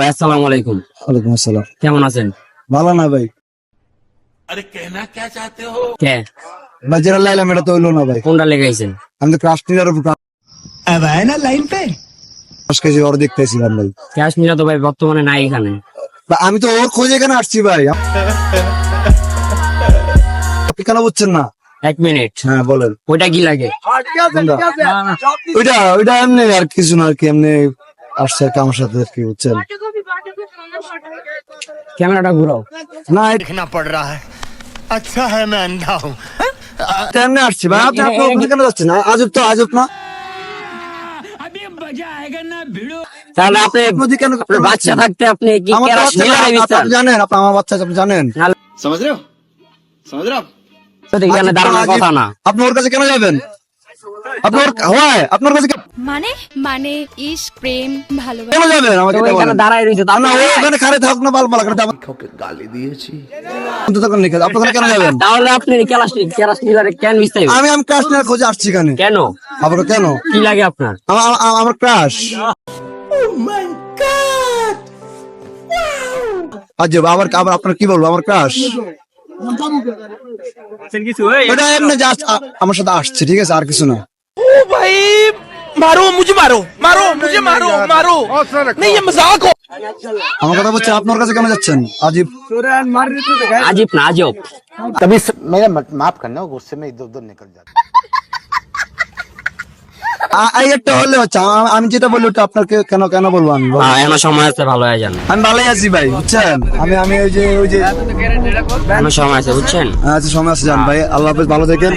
ভাই আসসালামু আলাইকুম। ওয়ালাইকুম আসসালাম। কেমন আছেন? ভালো না ভাই। কে ভাই যেটা লাইলাম এটা তো হইলো না ভাই। কোনটা লেগাইছেন? আমি তো ক্রাশ নিলার উপর ক্রাশ কেজি ওর দেখতেছিলাম ভাই। ক্যাশ মিলা তো ভাই বর্তমানে নাই এখানে। বা আমি তো ওর খোঁজে এখানে আসছি ভাই। আপনি কেন বুঝছেন না? 1 মিনিট। হ্যাঁ বলেন। ওইটা কি লাগে? ওইটা এমনি আর কিছু না আর কি, এমনি আসছে আর কি আমার সাথে আর কি, বুঝছেন? ক্যামেরাটা ঘুরাও। না देखना पड़ रहा है। अच्छा है मैं अंधा हूँ। এটা এমনি আসছি ভাই। আপনি আপনার ওখানে কেন যাচ্ছেন? আজব না। তাহলে আপনি আপনি কেন আপনার বাচ্চা থাকতে আপনি কি আমার তো ক্যাশ বাচ্চা মিলা না, রেখেছেন? আপনি জানেন, আমার বাচ্চা আছে, আপনি জানেন। समझ रहे हो समझ रहे हो आप? এখানে দাঁড়ানোর কথা না। আপনি ওর কাছে কেন যাবেন? আপনার কাছে মানে মানে ইশক প্রেম ভালোবাসা কেন যাবেন? আমাকে তো এটা এখানে বলেন। দাঁড়ায় রয়েছে না ও ওখানে খারে থাকুক না, বালবালা করে কাউকে গালি দিয়েছি। আপনি ওখানে কেন যাবেন? তাহলে আপনি ক্যাশ মিলারে কেন মিশাই? আমি ক্রাশ নেওয়ার খোঁজে আসছি এখানে। কেন? আপনার কেন? কি লাগে আপনার? আমার ক্রাশ। আজব, আবার আপনার কি বলবো? আমার ক্রাশ এটা এমনি জাস্ট আমার সাথে আসছে, ঠিক আছে, আর কিছু না। भाई मारो मुझे मारो नहीं ये मजाक हो। আমার কথা বলছে, আপনার কাছে কেন যাচ্ছেন? আজব। আজিব না আজব। तभी मेरा माफ करना गुस्से में इधर उधर निकल जाता। এই একটা হলে হচ্ছে, আমি যেটা বলি ওটা আপনাকে কেন কেন বলবো? আমি হ্যাঁ এমন সময় আছে, ভালো হয়ে যান। আমি ভালোই আছি ভাই, বুঝছেন? আমি ওই যে এমন সময় আছে বুঝছেন। আচ্ছা সময় আছে, যান ভাই। আল্লাহ হাফেজ, ভালো থাকেন।